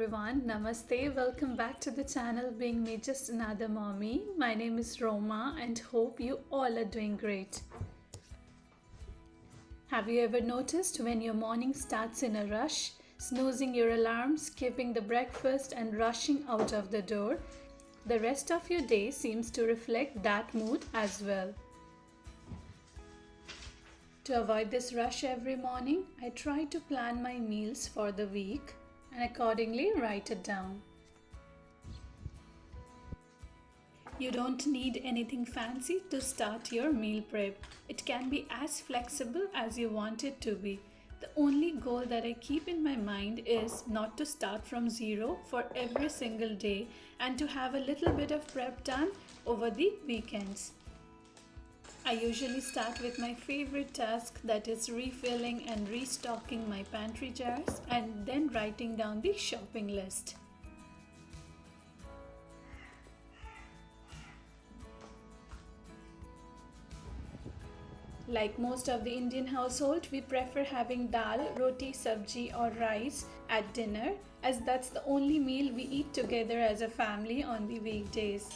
everyone. Namaste. Welcome back to the channel Being Me Just Another Mommy. My name is Roma and hope you all are doing great. Have you ever noticed when your morning starts in a rush, snoozing your alarm, skipping the breakfast and rushing out of the door? The rest of your day seems to reflect that mood as well. To avoid this rush every morning, I try to plan my meals for the week and accordingly write it down. You don't need anything fancy to start your meal prep. It can be as flexible as you want it to be. The only goal that I keep in my mind is not to start from zero for every single day and to have a little bit of prep done over the weekends. I usually start with my favorite task, that is refilling and restocking my pantry jars and then writing down the shopping list. Like most of the Indian household, we prefer having dal, roti, sabji or rice at dinner, as that's the only meal we eat together as a family on the weekdays.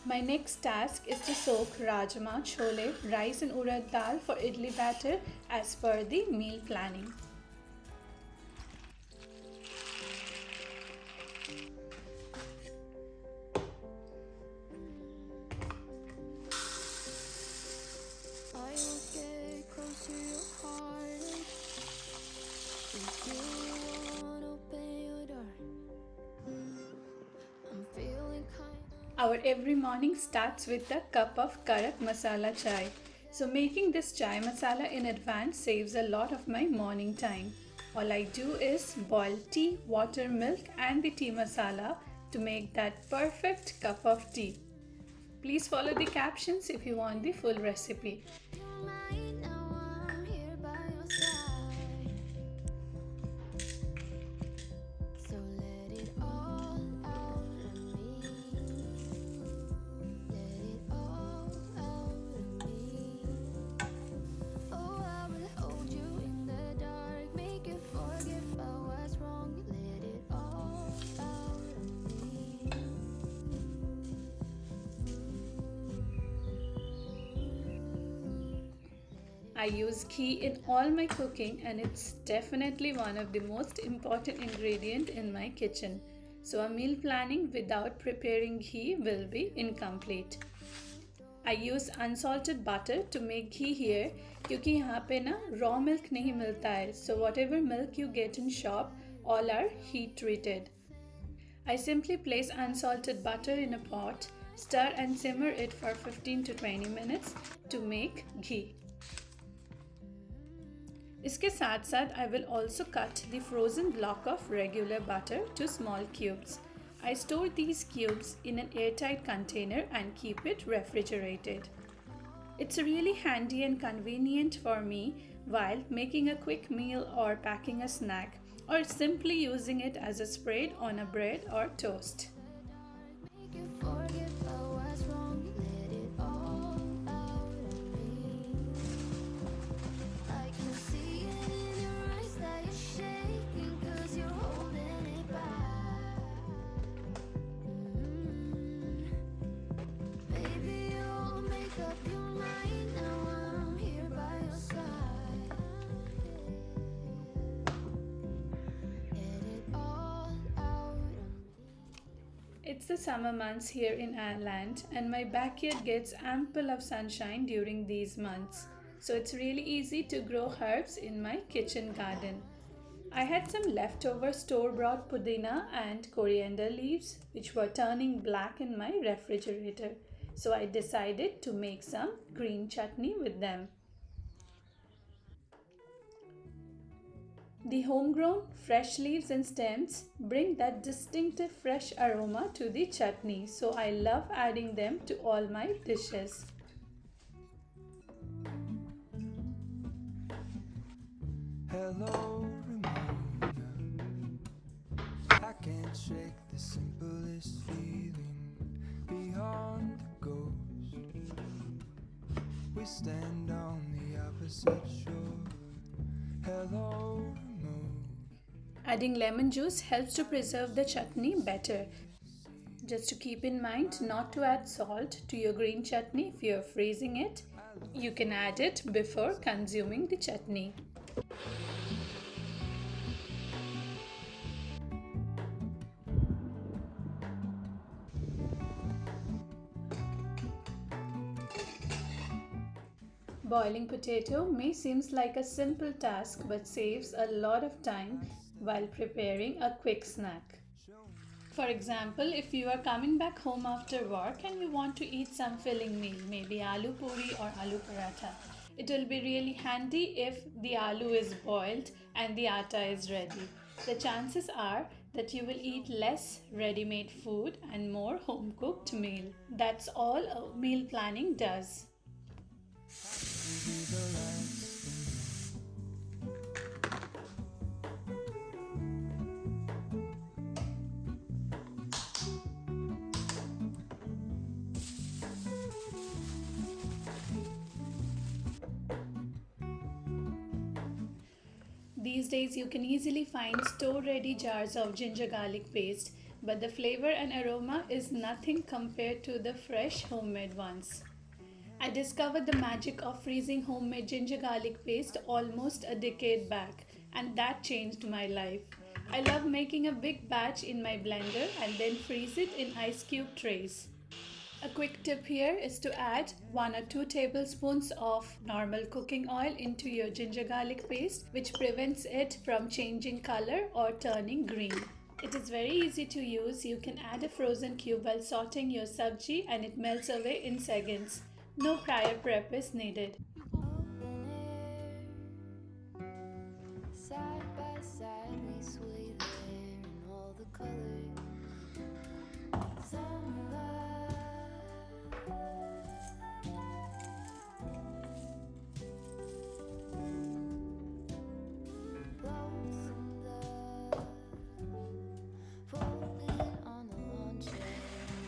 My next task is to soak rajma, chole, rice and urad dal for idli batter as per the meal planning. I will get close to your heart if you won't open your door. I'm feeling Our every morning starts with a cup of karak masala chai. So making this chai masala in advance saves a lot of my morning time. All I do is boil tea, water, milk and the tea masala to make that perfect cup of tea. Please follow the captions if you want the full recipe. your mind now. I'm here by your side. So let it all out of me. Let it all out of me. Oh, I will hold you in the dark, make you forget about what's wrong. Let it all out of me. I use ghee in all my cooking and it's definitely one of the most important ingredient in my kitchen. So a meal planning without preparing ghee will be incomplete. I use unsalted butter to make ghee here क्योंकि यहाँ पे ना raw milk नहीं मिलता है. So whatever milk you get in shop, all are heat treated. I simply place unsalted butter in a pot, stir and simmer it for 15 to 20 minutes to make ghee. इसके साथ साथ I will also cut the frozen block of regular butter to small cubes. I store these cubes in an airtight container and keep it refrigerated. It's really handy and convenient for me while making a quick meal or packing a snack or simply using it as a spread on a bread or toast. Make you forget about what's wrong. Let it all out of me. I can see it in your eyes that you're shaking 'cause you're holding it back. Baby, you'll make up your mind now. I'm here by your side. Let it all out of me. It's the summer months here in Ireland, and my backyard gets ample of sunshine during these months. So it's really easy to grow herbs in my kitchen garden. I had some leftover store bought pudina and coriander leaves, which were turning black in my refrigerator. So I decided to make some green chutney with them. The homegrown fresh leaves and stems bring that distinctive fresh aroma to the chutney, so I love adding them to all my dishes. Hello, Ramona. I can't shake the simplest feeling beyond the ghost. We stand on the opposite shore. Hello, Ramona. Adding lemon juice helps to preserve the chutney better. Just to keep in mind not to add salt to your green chutney if you're freezing it. You can add it before consuming the chutney. Boiling potato may seem like a simple task but saves a lot of time while preparing a quick snack. For example, if you are coming back home after work and you want to eat some filling meal, maybe aloo puri or aloo paratha, it will be really handy if the aloo is boiled and the atta is ready. The chances are that you will eat less ready-made food and more home-cooked meal. That's all meal planning does. Be the last These days you can easily find store-ready jars of ginger garlic paste, but the flavor and aroma is nothing compared to the fresh homemade ones. I discovered the magic of freezing homemade ginger garlic paste almost a decade back, and that changed my life. I love making a big batch in my blender and then freeze it in ice cube trays. A quick tip here is to add 1 or 2 tablespoons of normal cooking oil into your ginger garlic paste, which prevents it from changing color or turning green. It is very easy to use. You can add a frozen cube while sauteing your sabji and it melts away in seconds. No prior prep is needed. Open air, side by side we sway there in all the colors. Summer love, lonesome love, folded on the lawn chair.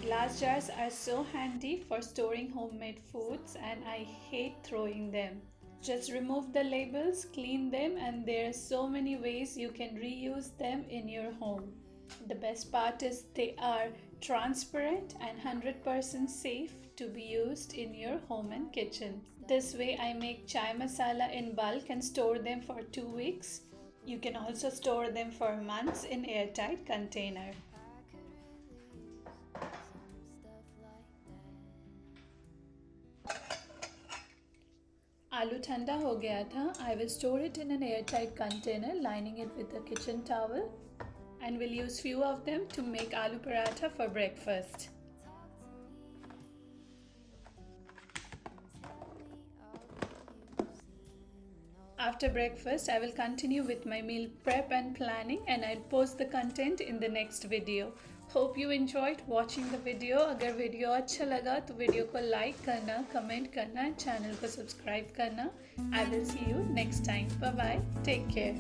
Glass jars are so handy for storing homemade foods and I hate throwing them. Just remove the labels, clean them, and there are so many ways you can reuse them in your home. The best part is they are transparent and 100% safe to be used in your home and kitchen. This way I make chai masala in bulk and store them for 2 weeks. You can also store them for months in airtight container. आलू ठंडा हो गया था. I will store it in an airtight container, lining it with a kitchen towel, and will use few of them to make aloo paratha for breakfast. After breakfast, I will continue with my meal prep and planning, and I'll post the content in the next video. Hope you enjoyed watching the video. अगर video अच्छा लगा तो video को like करना, comment करना, channel को subscribe करना. I will see you next time. Bye bye. Take care.